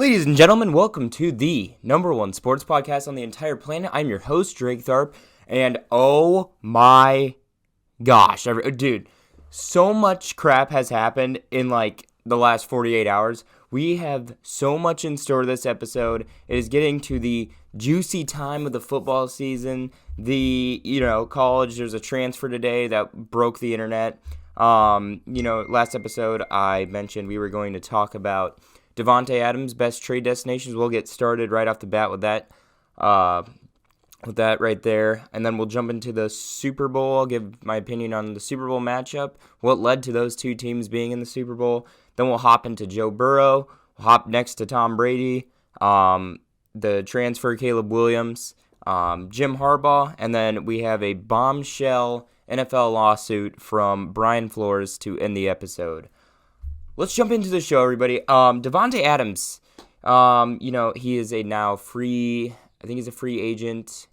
Ladies and gentlemen, welcome to the number one sports podcast on the entire planet. I'm your host, Drake Tharp, and oh my gosh, dude, so much crap has happened in the last 48 hours. We have so much in store this episode. It is getting to the juicy time of the football season. College, there's a transfer today that broke the internet. Last episode I mentioned we were going to talk about Devonta Adams' best trade destinations. We'll get started right off the bat with that right there. And then we'll jump into the Super Bowl. I'll give my opinion on the Super Bowl matchup, what led to those two teams being in the Super Bowl. Then we'll hop into Joe Burrow. We'll hop next to Tom Brady, the transfer Caleb Williams, Jim Harbaugh, and then we have a bombshell NFL lawsuit from Brian Flores to end the episode. Let's jump into the show, everybody. Devonta Adams, he is I think he's a free agent.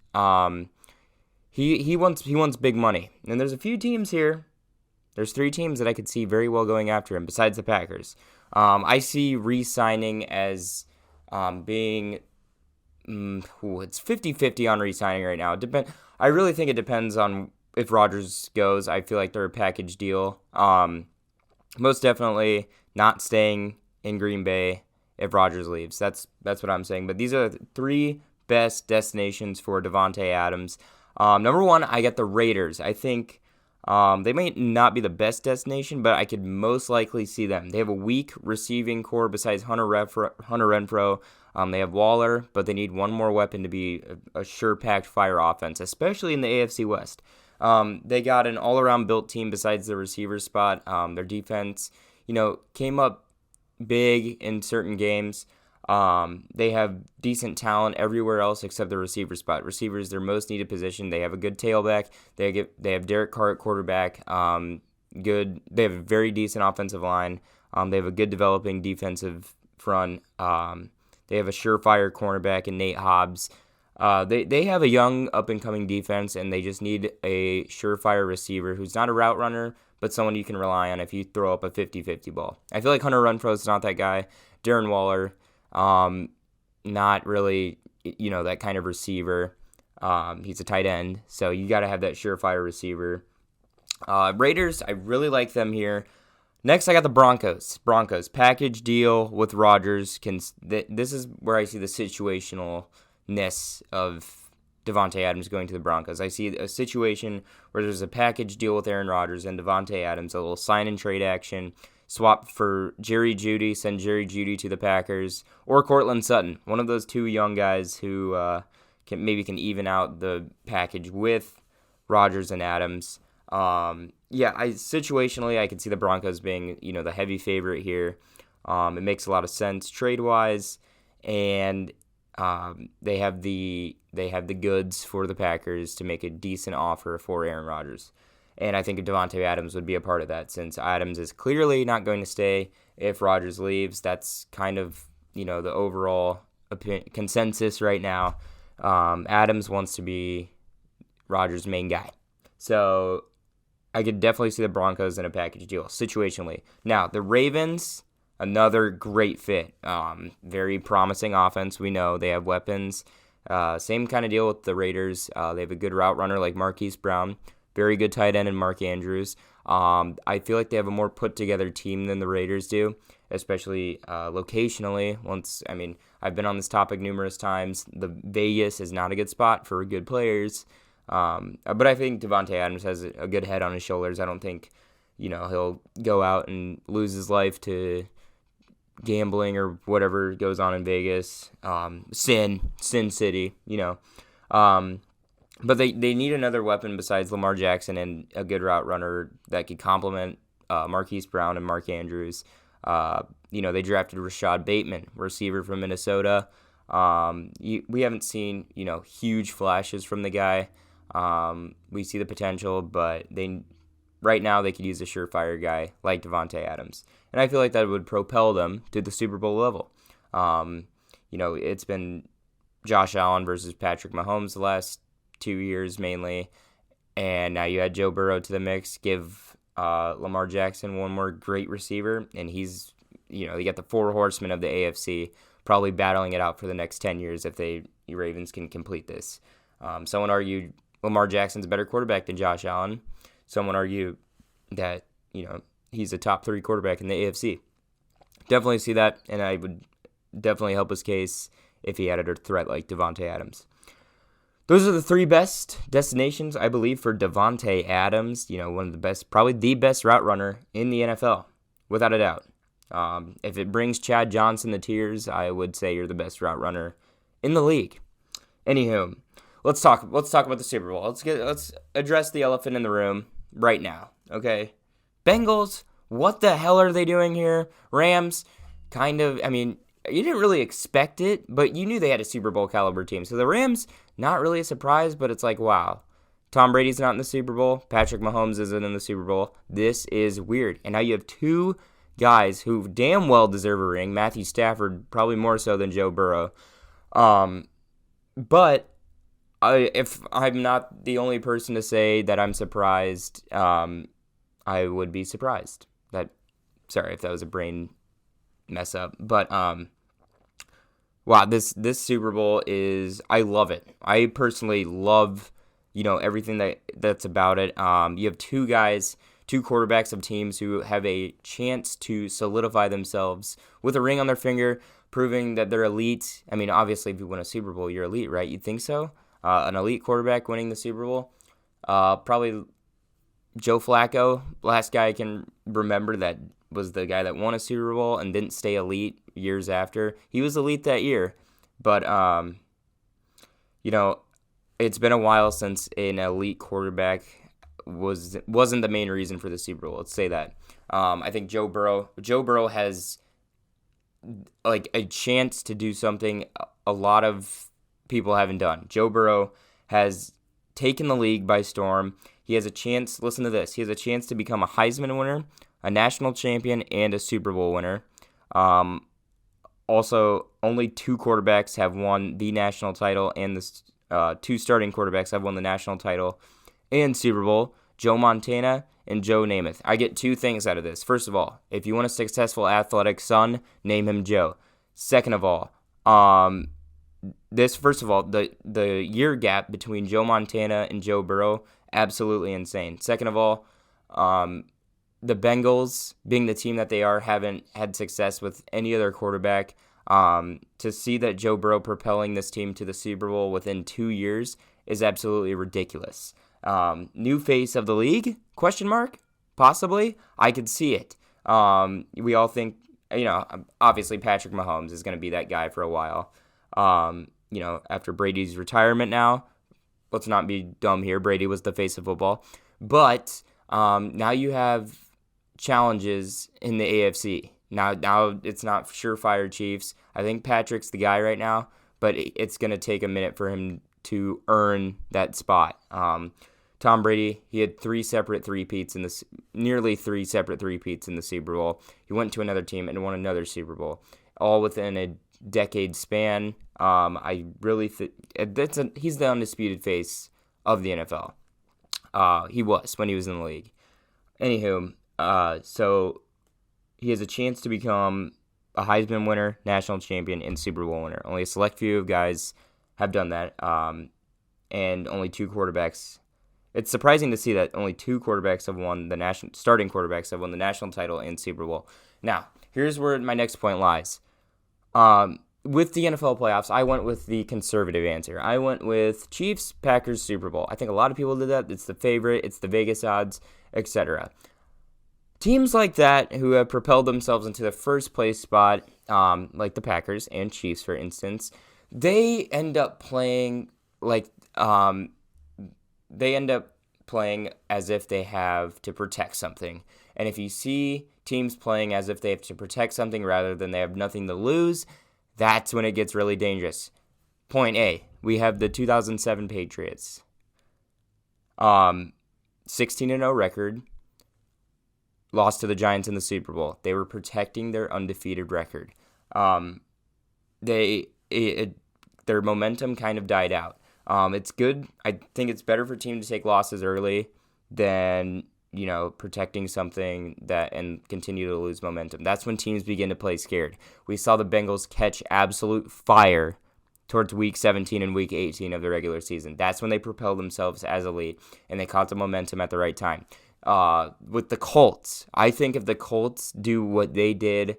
He wants big money. And there's a few teams here. There's three teams that I could see very well going after him besides the Packers. I see re-signing as being it's 50-50 on re-signing right now. I really think it depends on if Rodgers goes. I feel like they're a package deal. Most definitely not staying in Green Bay if Rodgers leaves. That's what I'm saying. But these are the three best destinations for Devonta Adams. Number one, I got the Raiders. I think they may not be the best destination, but I could most likely see them. They have a weak receiving core besides Hunter Renfrow. They have Waller, but they need one more weapon to be a sure-packed fire offense, especially in the AFC West. They got an all-around built team besides the receiver spot. Their defense, came up big in certain games. They have decent talent everywhere else except the receiver spot. Receivers, their most needed position. They have a good tailback. They have Derek Carr at quarterback. Good. They have a very decent offensive line. They have a good developing defensive front. They have a surefire cornerback in Nate Hobbs. They have a young up-and-coming defense, and they just need a surefire receiver who's not a route runner, but someone you can rely on if you throw up a 50-50 ball. I feel like Hunter Renfrow is not that guy. Darren Waller, not really, that kind of receiver. He's a tight end, so you got to have that surefire receiver. Raiders, I really like them here. Next, I got the Broncos. Package deal with Rodgers. This is where I see the situationalness of Devonta Adams going to the Broncos. I see a situation where there's a package deal with Aaron Rodgers and Devonta Adams, a little sign-and-trade action, swap for Jerry Jeudy, send Jerry Jeudy to the Packers, or Cortland Sutton, one of those two young guys who can even out the package with Rodgers and Adams. Situationally, I could see the Broncos being, the heavy favorite here. It makes a lot of sense trade-wise, and they have the goods for the Packers to make a decent offer for Aaron Rodgers. And I think Devonta Adams would be a part of that, since Adams is clearly not going to stay if Rodgers leaves. That's kind of, the overall consensus right now. Adams wants to be Rodgers' main guy. So I could definitely see the Broncos in a package deal, situationally. Now, the Ravens, another great fit. Very promising offense. We know they have weapons. Same kind of deal with the Raiders. They have a good route runner like Marquise Brown. Very good tight end in Mark Andrews. I feel like they have a more put-together team than the Raiders do, especially locationally. I've been on this topic numerous times. The Vegas is not a good spot for good players. But I think Devonta Adams has a good head on his shoulders. I don't think, he'll go out and lose his life to gambling or whatever goes on in Vegas. Sin City, But they need another weapon besides Lamar Jackson and a good route runner that could complement Marquise Brown and Mark Andrews. They drafted Rashad Bateman, receiver from Minnesota. We haven't seen, huge flashes from the guy. We see the potential, but right now they could use a surefire guy like Devonta Adams. And I feel like that would propel them to the Super Bowl level. It's been Josh Allen versus Patrick Mahomes the last 2 years mainly, and now you add Joe Burrow to the mix, give Lamar Jackson one more great receiver, and he's, you got the four horsemen of the AFC probably battling it out for the next 10 years if the Ravens can complete this. Someone argued Lamar Jackson's a better quarterback than Josh Allen. Someone argued that, he's a top 3 quarterback in the AFC. Definitely see that, and I would definitely help his case if he had a threat like Devonta Adams. Those are the 3 best destinations, I believe, for Devonta Adams. One of the best, probably the best route runner in the NFL, without a doubt. If it brings Chad Johnson to tears, I would say you're the best route runner in the league. Anywho, let's talk about the Super Bowl. Let's address the elephant in the room right now. Okay, Bengals. What the hell are they doing here? Rams, you didn't really expect it, but you knew they had a Super Bowl caliber team. So the Rams, not really a surprise, but it's like, wow. Tom Brady's not in the Super Bowl. Patrick Mahomes isn't in the Super Bowl. This is weird. And now you have 2 guys who damn well deserve a ring. Matthew Stafford, probably more so than Joe Burrow. But if I'm not the only person to say that I'm surprised, I would be surprised. Sorry if that was a brain mess up. But wow, this Super Bowl I love it. I personally love, everything that's about it. You have 2 quarterbacks of teams who have a chance to solidify themselves with a ring on their finger, proving that they're elite. I mean, obviously, if you win a Super Bowl, you're elite, right? You'd think so. An elite quarterback winning the Super Bowl. Probably Joe Flacco, last guy I can remember that was the guy that won a Super Bowl and didn't stay elite years after. He was elite that year, but it's been a while since an elite quarterback wasn't the main reason for the Super Bowl. Let's say that. I think Joe Burrow has like a chance to do something a lot of people haven't done. Joe Burrow has taken the league by storm. He has a chance, listen to this, he has a chance to become a Heisman winner, a national champion, and a Super Bowl winner. Also, only 2 quarterbacks have won the national title, and the 2 starting quarterbacks have won the national title and Super Bowl, Joe Montana and Joe Namath. I get 2 things out of this. First of all, if you want a successful athletic son, name him Joe. Second of all, the year gap between Joe Montana and Joe Burrow, absolutely insane. Second of all, the Bengals, being the team that they are, haven't had success with any other quarterback. To see that Joe Burrow propelling this team to the Super Bowl within 2 years is absolutely ridiculous. New face of the league? Question mark? Possibly. I could see it. We all think, obviously Patrick Mahomes is going to be that guy for a while. After Brady's retirement now, let's not be dumb here. Brady was the face of football. But now you have challenges in the AFC. Now it's not surefire Chiefs. I think Patrick's the guy right now, but it's going to take a minute for him to earn that spot. Tom Brady, he had nearly three separate three-peats in the Super Bowl. He went to another team and won another Super Bowl, all within a decade span. I really think he's the undisputed face of the NFL. He was when he was in the league. Anywho, so he has a chance to become a Heisman winner, national champion, and Super Bowl winner. Only a select few of guys have done that, and only 2 quarterbacks. It's surprising to see that only 2 quarterbacks have won starting quarterbacks have won the national title and Super Bowl. Now, here's where my next point lies. With the NFL playoffs, I went with the conservative answer. I went with Chiefs, Packers, Super Bowl. I think a lot of people did that. It's the favorite. It's the Vegas odds, etc. Teams like that who have propelled themselves into the first place spot, like the Packers and Chiefs, for instance, they end up playing as if they have to protect something. And if you see teams playing as if they have to protect something rather than they have nothing to lose, that's when it gets really dangerous. Point A, we have the 2007 Patriots. 16-0 record. Lost to the Giants in the Super Bowl. They were protecting their undefeated record. Their momentum kind of died out. It's good. I think it's better for a team to take losses early than protecting something and continue to lose momentum. That's when teams begin to play scared. We saw the Bengals catch absolute fire towards week 17 and week 18 of the regular season. That's when they propelled themselves as a lead, and they caught the momentum at the right time. With the Colts, I think if the Colts do what they did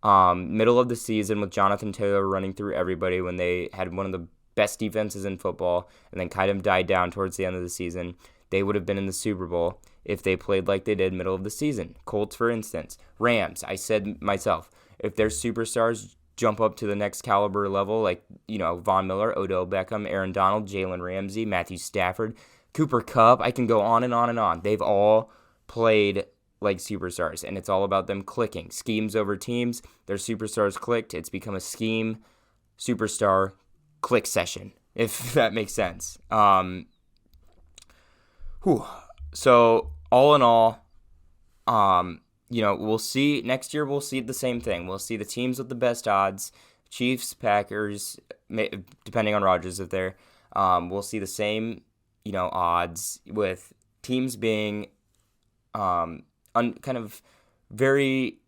middle of the season with Jonathan Taylor running through everybody when they had one of the best defenses in football and then kind of died down towards the end of the season, they would have been in the Super Bowl if they played like they did middle of the season. Colts, for instance. Rams, I said myself, if their superstars jump up to the next caliber level, like, Von Miller, Odell Beckham, Aaron Donald, Jalen Ramsey, Matthew Stafford, Cooper Kupp, I can go on and on and on. They've all played like superstars, and it's all about them clicking. Schemes over teams, their superstars clicked. It's become a scheme, superstar, click session, if that makes sense. So, all in all, we'll see next year. We'll see the same thing. We'll see the teams with the best odds, Chiefs, Packers, depending on Rodgers if they're. We'll see the same, odds with teams being, kind of very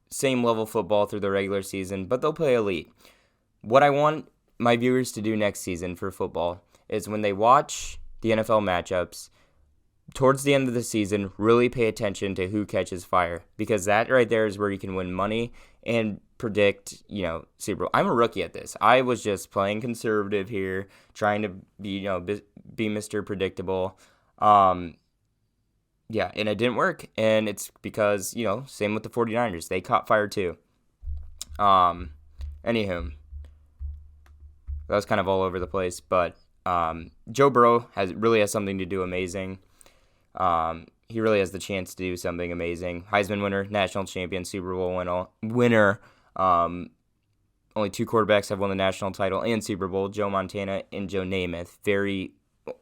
same level football through the regular season, but they'll play elite. What I want my viewers to do next season for football is when they watch the NFL matchups, towards the end of the season, really pay attention to who catches fire, because that right there is where you can win money and predict, Super Bowl. I'm a rookie at this. I was just playing conservative here, trying to be, be Mr. Predictable. Yeah, and it didn't work, and it's because, same with the 49ers. They caught fire too. Anywho, that was kind of all over the place, but Joe Burrow really has something to do amazing. He really has the chance to do something amazing. Heisman winner, national champion, Super Bowl winner. Only two quarterbacks have won the national title and Super Bowl, Joe Montana and Joe Namath. Very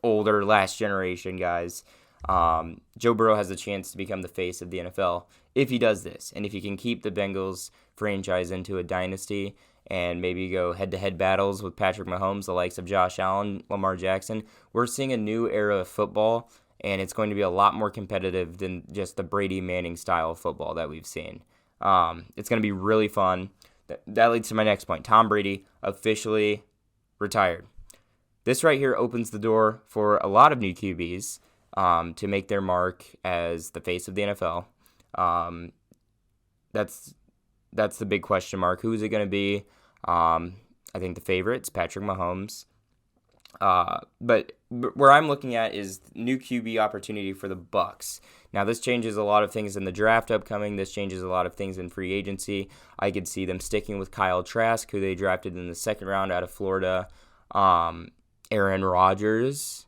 older, last generation guys. Joe Burrow has a chance to become the face of the NFL if he does this, and if he can keep the Bengals franchise into a dynasty and maybe go head-to-head battles with Patrick Mahomes, the likes of Josh Allen, Lamar Jackson. We're seeing a new era of football, and it's going to be a lot more competitive than just the Brady Manning style of football that we've seen. It's going to be really fun. That leads to my next point. Tom Brady officially retired. This right here opens the door for a lot of new QBs to make their mark as the face of the NFL. That's the big question mark. Who is it going to be? I think the favorite's Patrick Mahomes. But where I'm looking at is new QB opportunity for the Bucs. Now, this changes a lot of things in the draft upcoming. This changes a lot of things in free agency. I could see them sticking with Kyle Trask, who they drafted in the second round out of Florida. Aaron Rodgers,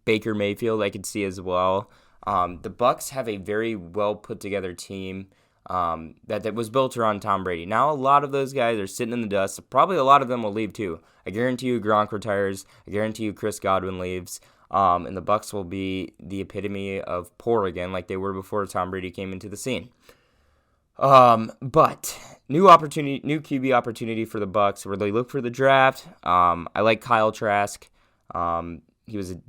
Baker Mayfield, I could see as well. The Bucs have a very well put together team that was built around Tom Brady. Now a lot of those guys are sitting in the dust. Probably a lot of them will leave too. I guarantee you Gronk retires. I guarantee you Chris Godwin leaves. And the Bucs will be the epitome of poor again, like they were before Tom Brady came into the scene. But new QB opportunity for the Bucs where they look for the draft. I like Kyle Trask. He was a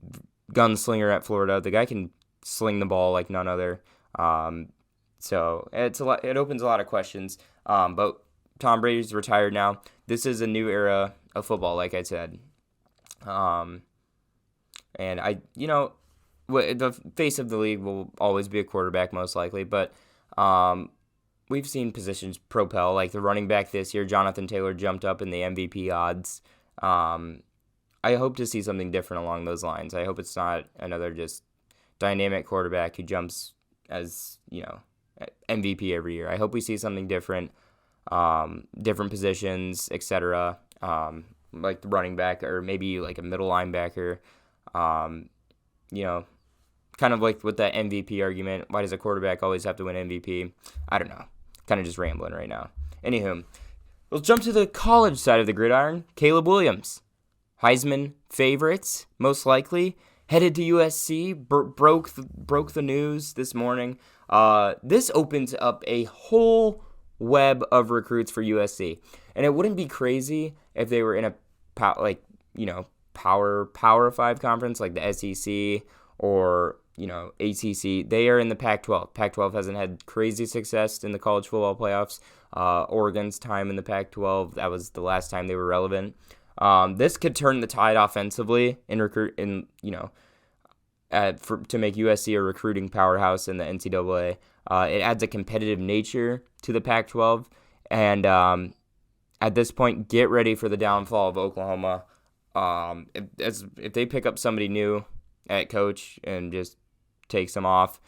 gunslinger at Florida. The guy can sling the ball like none other. So it's a lot. It opens a lot of questions. But Tom Brady's retired now. This is a new era of football, like I said. And the face of the league will always be a quarterback, most likely. But we've seen positions propel, like the running back this year. Jonathan Taylor jumped up in the MVP odds. I hope to see something different along those lines. I hope it's not another just dynamic quarterback who jumps as, MVP every year. I hope we see something different, different positions, etc. Like the running back or maybe like a middle linebacker. Kind of like with that MVP argument. Why does a quarterback always have to win MVP? I don't know. Kind of just rambling right now. Anywho, let's jump to the college side of the gridiron. Caleb Williams, Heisman favorites, most likely. Headed to USC, broke the news this morning. This opens up a whole web of recruits for USC, and it wouldn't be crazy if they were in a Power 5 conference like the SEC or ACC. They are in the Pac-12. Pac-12 hasn't had crazy success in the college football playoffs. Oregon's time in the Pac-12, that was the last time they were relevant. This could turn the tide offensively to make USC a recruiting powerhouse in the NCAA. It adds a competitive nature to the Pac-12, and at this point, get ready for the downfall of Oklahoma. If they pick up somebody new at coach and just takes them off,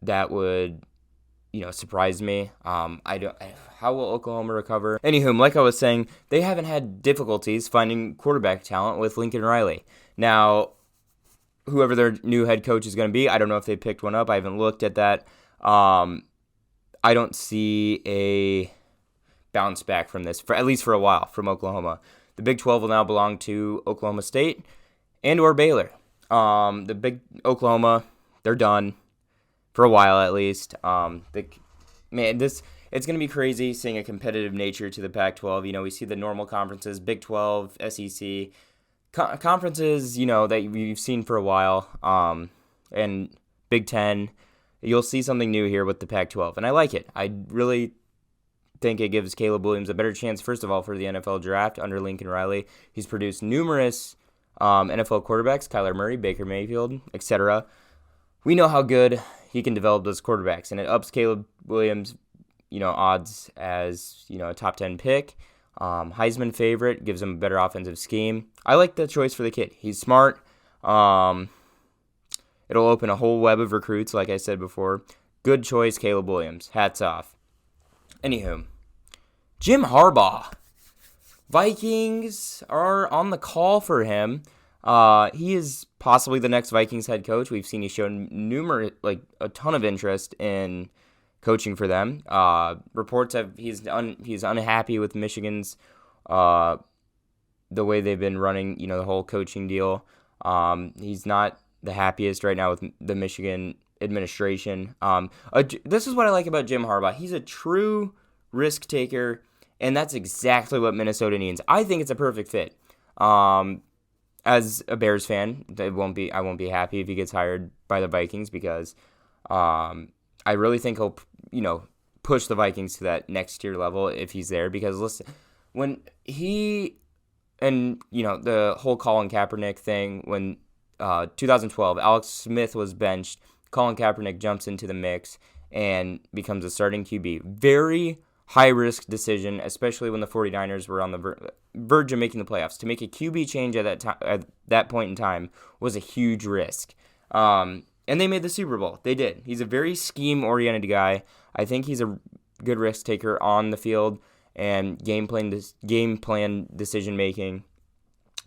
that would surprise me. How will Oklahoma recover? Anywho, like I was saying, they haven't had difficulties finding quarterback talent with Lincoln Riley. Now, whoever their new head coach is going to be, I don't know if they picked one up. I haven't looked at that. I don't see a bounce back from this, at least for a while, from Oklahoma. The Big 12 will now belong to Oklahoma State and or Baylor. The Big Oklahoma, they're done for a while at least. It's going to be crazy seeing a competitive nature to the Pac-12. We see the normal conferences, Big 12, SEC, conferences, that we've seen for a while, and Big 10. You'll see something new here with the Pac-12, and I like it. I really think it gives Caleb Williams a better chance, first of all, for the NFL draft under Lincoln Riley. He's produced numerous NFL quarterbacks, Kyler Murray, Baker Mayfield, etc. We know how good he can develop those quarterbacks, and it ups Caleb Williams' odds as a top 10 pick. Heisman favorite, gives him a better offensive scheme. I like the choice for the kid. He's smart. It'll open a whole web of recruits, like I said before. Good choice, Caleb Williams. Hats off. Anywho, Jim Harbaugh. Vikings are on the call for him. He is possibly the next Vikings head coach. We've seen he's shown a ton of interest in coaching for them. Reports have he's unhappy with Michigan's the way they've been running, the whole coaching deal. He's not the happiest right now with the Michigan administration. This is what I like about Jim Harbaugh. He's a true risk taker, and that's exactly what Minnesota needs. I think it's a perfect fit. As a Bears fan, I won't be happy if he gets hired by the Vikings because I really think he'll push the Vikings to that next tier level if he's there. Because listen, when he and the whole Colin Kaepernick thing, when 2012 Alex Smith was benched, Colin Kaepernick jumps into the mix and becomes a starting QB. Very high-risk decision, especially when the 49ers were on the verge of making the playoffs. To make a QB change at that point in time was a huge risk. And they made the Super Bowl. They did. He's a very scheme-oriented guy. I think he's a good risk taker on the field and game plan decision-making.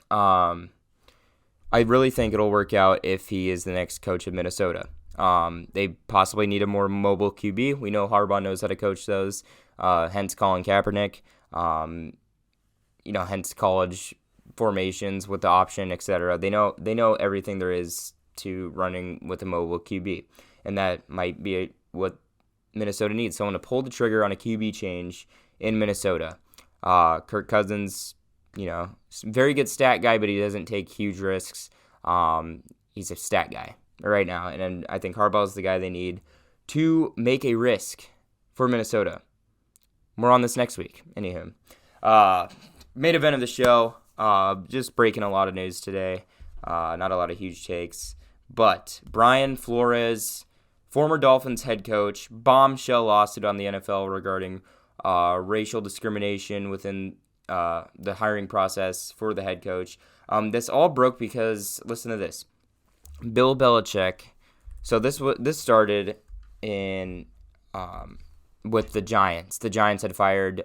I really think it'll work out if he is the next coach of Minnesota. They possibly need a more mobile QB. We know Harbaugh knows how to coach those. Hence Colin Kaepernick. Hence college formations with the option, etc. They know everything there is to running with a mobile QB, and that might be what Minnesota needs. Someone to pull the trigger on a QB change in Minnesota. Kirk Cousins, very good stat guy, but he doesn't take huge risks. He's a stat guy right now, and I think Harbaugh is the guy they need to make a risk for Minnesota. More on this next week. Anywho, main event of the show, just breaking a lot of news today. Not a lot of huge takes, but Brian Flores, former Dolphins head coach, bombshell lawsuit on the NFL regarding racial discrimination within the hiring process for the head coach. This all broke because, listen to this, Bill Belichick. So this started in with the Giants. The Giants had fired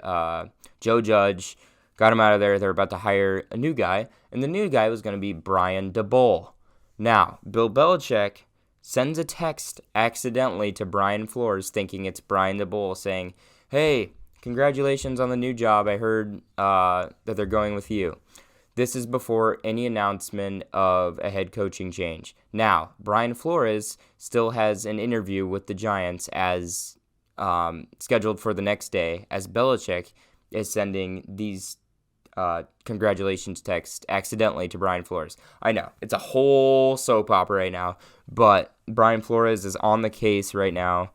Joe Judge, got him out of there. They're about to hire a new guy, and the new guy was going to be Brian DeBoll. Now, Bill Belichick sends a text accidentally to Brian Flores thinking it's Brian DeBoll saying, "Hey, congratulations on the new job. I heard that they're going with you." This is before any announcement of a head coaching change. Now, Brian Flores still has an interview with the Giants as scheduled for the next day, as Belichick is sending these congratulations text accidentally to Brian Flores. I know, it's a whole soap opera right now, but Brian Flores is on the case right now.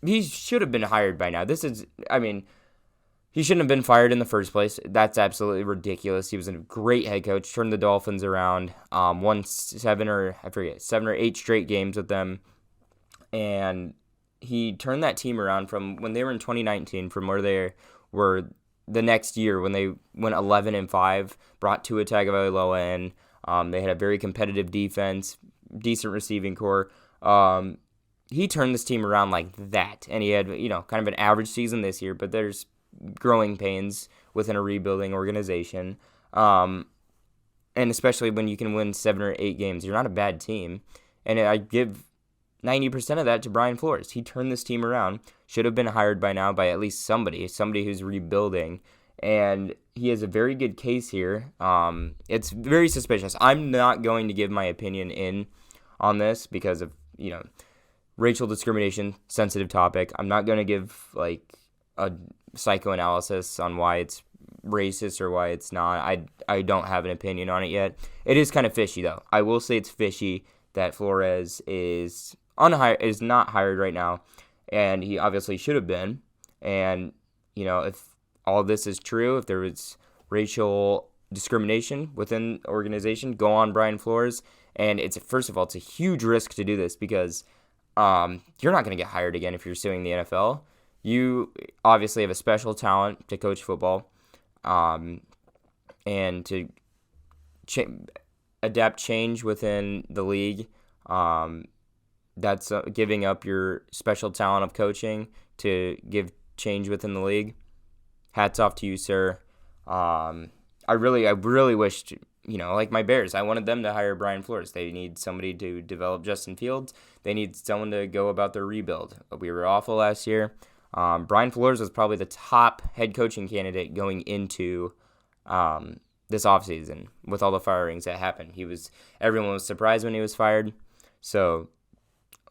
He should have been hired by now. He shouldn't have been fired in the first place. That's absolutely ridiculous. He was a great head coach, turned the Dolphins around, won 7 or 8 straight games with them, and he turned that team around from when they were in 2019, from where they were the next year when they went 11-5, brought Tua Tagovailoa in. They had a very competitive defense, decent receiving core. He turned this team around like that, and he had kind of an average season this year, but there's growing pains within a rebuilding organization, and especially when you can win 7 or 8 games, you're not a bad team. And I give 90% of that to Brian Flores. He turned this team around. Should have been hired by now by at least somebody who's rebuilding. And he has a very good case here. It's very suspicious. I'm not going to give my opinion in on this because of, racial discrimination, sensitive topic. I'm not going to give a psychoanalysis on why it's racist or why it's not. I don't have an opinion on it yet. It is kind of fishy, though. I will say it's fishy that Flores is not hired right now, and he obviously should have been. And if all this is true, if there was racial discrimination within the organization, go on Brian Flores. And first of all, it's a huge risk to do this because you're not going to get hired again if you're suing the NFL. You obviously have a special talent to coach football, and to adapt change within the league. That's giving up your special talent of coaching to give change within the league. Hats off to you, sir. I really wished, like my Bears, I wanted them to hire Brian Flores. They need somebody to develop Justin Fields. They need someone to go about their rebuild. We were awful last year. Brian Flores was probably the top head coaching candidate going into this offseason with all the firings that happened. Everyone was surprised when he was fired. So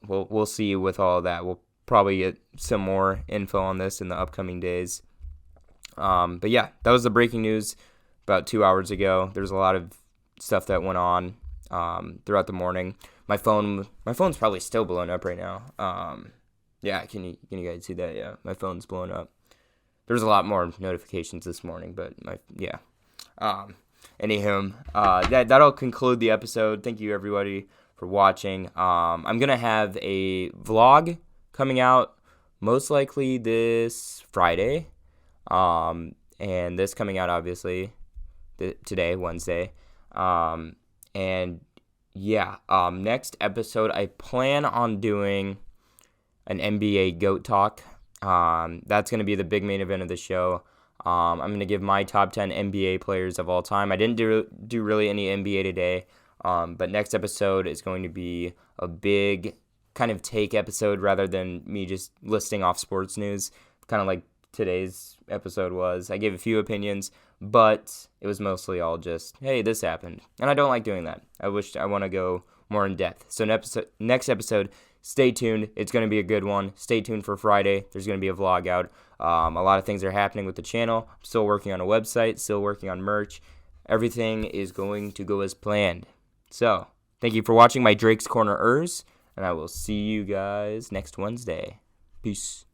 we'll see with all of that. We'll probably get some more info on this in the upcoming days. But yeah, that was the breaking news about 2 hours ago. There's a lot of stuff that went on throughout the morning. My phone's probably still blowing up right now. Yeah, can you guys see that? Yeah, my phone's blowing up. There's a lot more notifications this morning, but anywho, that'll conclude the episode. Thank you everybody for watching. I'm gonna have a vlog coming out most likely this Friday, and this coming out obviously today, Wednesday, and yeah, next episode I plan on doing an NBA GOAT talk. That's going to be the big main event of the show. I'm going to give my top 10 NBA players of all time. I didn't do really any NBA today, but next episode is going to be a big kind of take episode rather than me just listing off sports news, kind of like today's episode was. I gave a few opinions, but it was mostly all just, hey, this happened. And I don't like doing that. I want to go more in depth. So next episode, stay tuned. It's going to be a good one. Stay tuned for Friday. There's going to be a vlog out. A lot of things are happening with the channel. I'm still working on a website, still working on merch. Everything is going to go as planned. So, thank you for watching my Drake's Corner-ers, and I will see you guys next Wednesday. Peace.